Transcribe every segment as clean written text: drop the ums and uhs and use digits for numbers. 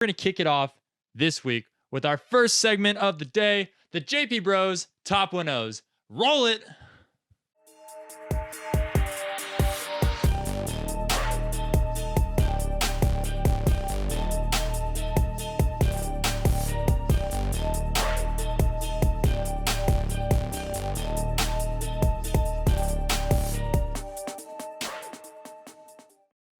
We're going to kick it off this week with our first segment of the day, the JP Bros Top 1-0s. Roll it.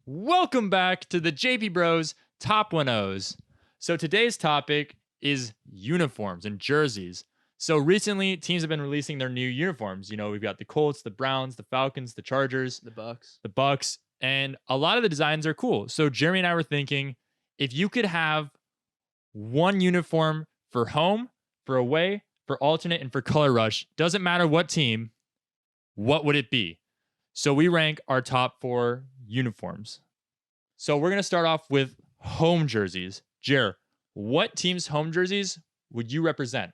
Welcome back to the JP Bros Top 1-0s. So today's topic is uniforms and jerseys. So recently, teams have been releasing their new uniforms. You know, we've got the Colts, the Browns, the Falcons, the Chargers, the Bucks, and a lot of the designs are cool. So Jeremy and I were thinking, if you could have one uniform for home, for away, for alternate, and for color rush, doesn't matter what team, what would it be? So we rank our top 4 uniforms. So we're going to start off with home jerseys. Jer, what team's home jerseys would you represent?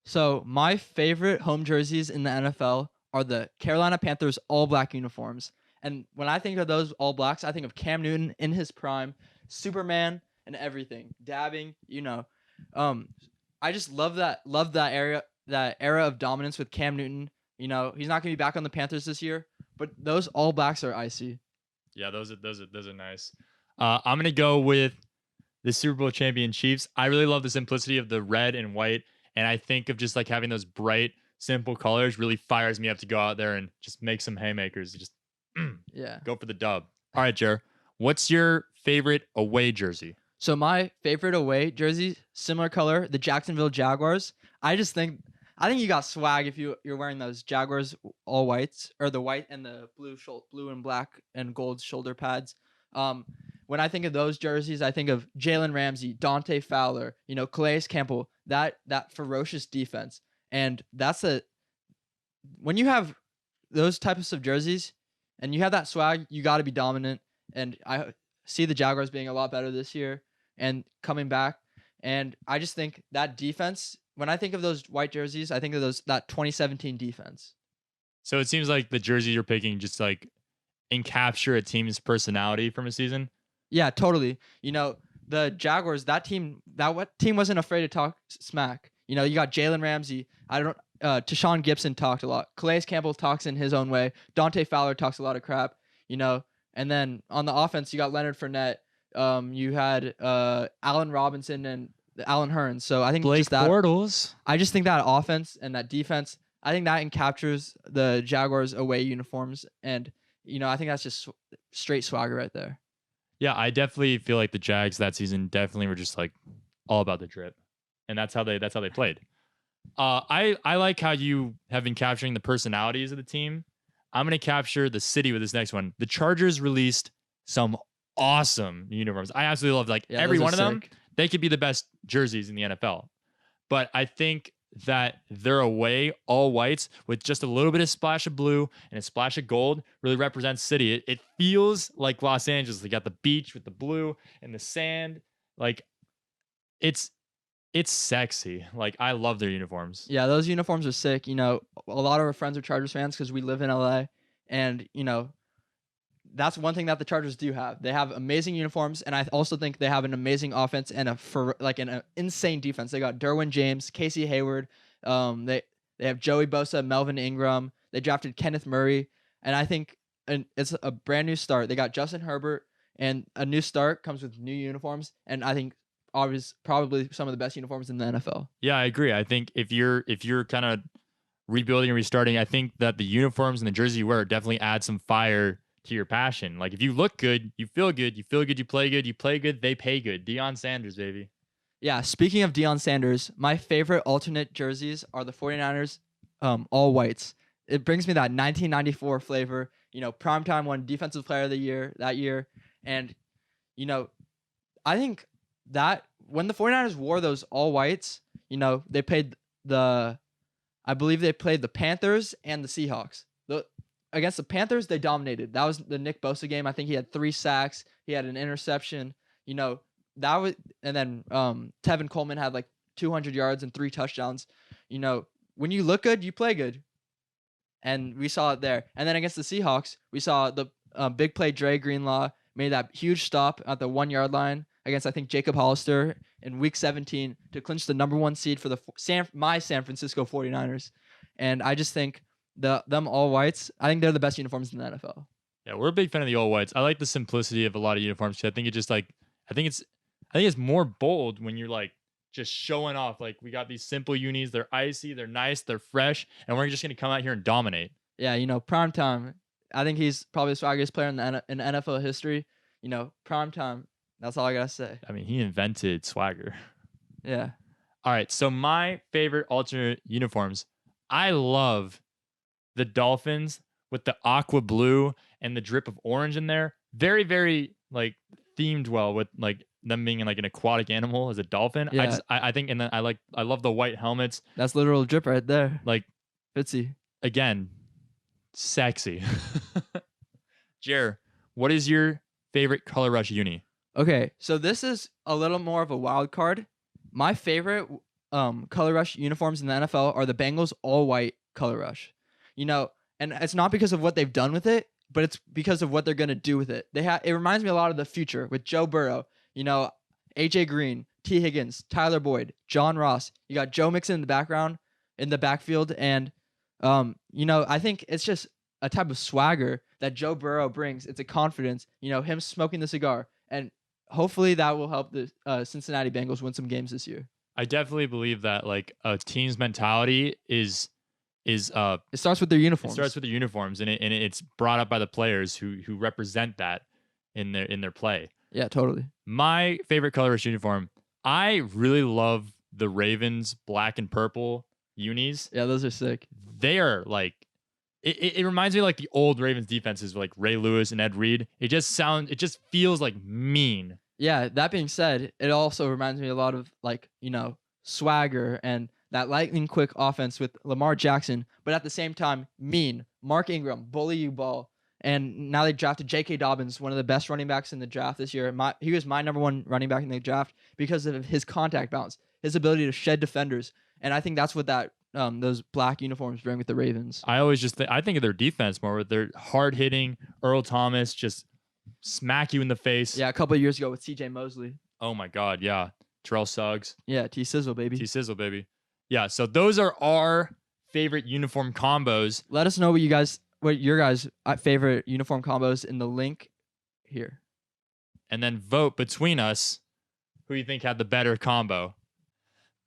So my favorite home jerseys in the NFL are the Carolina Panthers all-black uniforms. And when I think of those all blacks, I think of Cam Newton in his prime, Superman and everything, dabbing, I just love that era of dominance with Cam Newton. You know, he's not going to be back on the Panthers this year, but those all blacks are icy. Yeah, those are nice. I'm gonna go with the Super Bowl champion Chiefs. I really love the simplicity of the red and white, and I think of just like having those bright, simple colors really fires me up to go out there and just make some haymakers. Just go for the dub. All right, Jer, what's your favorite away jersey? So my favorite away jersey, similar color, the Jacksonville Jaguars. I think you got swag if you're wearing those Jaguars all whites, or the white and the blue and black and gold shoulder pads. When I think of those jerseys, I think of Jalen Ramsey, Dante Fowler, Calais Campbell, that ferocious defense. And when you have those types of jerseys and you have that swag, you got to be dominant. And I see the Jaguars being a lot better this year and coming back. And I just think that defense, when I think of those white jerseys, I think of that 2017 defense. So it seems like the jerseys you're picking just like encapture a team's personality from a season. Yeah, totally. The Jaguars, what team wasn't afraid to talk smack? You got Jalen Ramsey. Tashawn Gibson talked a lot. Calais Campbell talks in his own way. Dante Fowler talks a lot of crap. And then on the offense, you got Leonard Fournette. You had Allen Robinson and Allen Hearns. So I think Blake Bortles. I just think that offense and that defense, I think that encaptures the Jaguars away uniforms. And, I think that's just straight swagger right there. Yeah, I definitely feel like the Jags that season definitely were just like all about the drip. And that's how they played. I like how you have been capturing the personalities of the team. I'm going to capture the city with this next one. The Chargers released some awesome uniforms. I absolutely love every one of them. They could be the best jerseys in the NFL. But I think that their away all whites with just a little bit of splash of blue and a splash of gold really represents city. It feels like Los Angeles. They got the beach with the blue and the sand. Like it's sexy. Like I love their uniforms. Yeah, those uniforms are sick. A lot of our friends are Chargers fans because we live in LA, and that's one thing that the Chargers do have. They have amazing uniforms, and I also think they have an amazing offense and an insane defense. They got Derwin James, Casey Hayward. They have Joey Bosa, Melvin Ingram. They drafted Kenneth Murray, and I think it's a brand new start. They got Justin Herbert, and a new start comes with new uniforms, and I think probably some of the best uniforms in the NFL. Yeah, I agree. I think if you're kind of rebuilding and restarting, I think that the uniforms and the jersey you wear definitely add some fire to your passion. Like if you look good, you feel good, you play good, they pay good. Deion Sanders, baby. Yeah, speaking of Deion Sanders, my favorite alternate jerseys are the 49ers all whites. It brings me that 1994 flavor, primetime won defensive player of the year that year. And, I think that when the 49ers wore those all whites, they played the Panthers and the Seahawks. Against the Panthers, they dominated. That was the Nick Bosa game. I think he had 3 sacks. He had an interception. And then Tevin Coleman had 200 yards and 3 touchdowns. When you look good, you play good. And we saw it there. And then against the Seahawks, we saw the big play Dre Greenlaw made that huge stop at the 1 yard line against I think Jacob Hollister in Week 17 to clinch the number 1 seed for the my San Francisco 49ers. And I just think them all whites, I think they're the best uniforms in the NFL. Yeah, we're a big fan of the all whites. I like the simplicity of a lot of uniforms. I think it just like I think it's more bold when you're like just showing off. Like we got these simple unis, they're icy, they're nice, they're fresh, and we're just gonna come out here and dominate. Yeah, prime time. I think he's probably the swaggiest player in NFL history. Prime time. That's all I gotta say. I mean, he invented swagger. Yeah. All right, so my favorite alternate uniforms. I love the Dolphins with the aqua blue and the drip of orange in there. Very, very like themed well with like them being in like an aquatic animal as a dolphin. Yeah. I think, and then I love the white helmets. That's literal drip right there. Like Fitzy. again, sexy. Jer, what is your favorite Color Rush uni? Okay, so this is a little more of a wild card. My favorite Color Rush uniforms in the NFL are the Bengals all white Color Rush. And it's not because of what they've done with it, but it's because of what they're gonna do with it. It reminds me a lot of the future with Joe Burrow. AJ Green, T. Higgins, Tyler Boyd, John Ross. You got Joe Mixon in the background, in the backfield, and I think it's just a type of swagger that Joe Burrow brings. It's a confidence. Him smoking the cigar, and hopefully that will help the Cincinnati Bengals win some games this year. I definitely believe that like a team's mentality is It starts with their it uniforms. starts with the uniforms, and it's brought up by the players who represent that in their play. Yeah, totally. My favorite color rush uniform. I really love the Ravens black and purple unis. Yeah, those are sick. They are like it reminds me of like the old Ravens defenses with like Ray Lewis and Ed Reed. It just feels like mean. Yeah, that being said, it also reminds me a lot of like, swagger and that lightning quick offense with Lamar Jackson, but at the same time, mean. Mark Ingram, bully you ball. And now they drafted J.K. Dobbins, one of the best running backs in the draft this year. He was my number 1 running back in the draft because of his contact balance, his ability to shed defenders. And I think that's what those black uniforms bring with the Ravens. I always I think of their defense more with their hard hitting Earl Thomas, just smack you in the face. Yeah, a couple of years ago with C.J. Mosley. Oh my God, yeah. Terrell Suggs. Yeah, T-Sizzle, baby. T-Sizzle, baby. Yeah, so those are our favorite uniform combos. Let us know what your guys' favorite uniform combos in the link here. And then vote between us who you think had the better combo.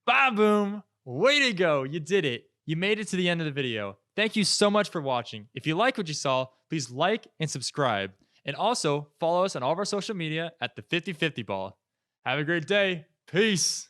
Ba-boom! Way to go! You did it. You made it to the end of the video. Thank you so much for watching. If you like what you saw, please like and subscribe. And also follow us on all of our social media at the 50/50 Ball. Have a great day. Peace.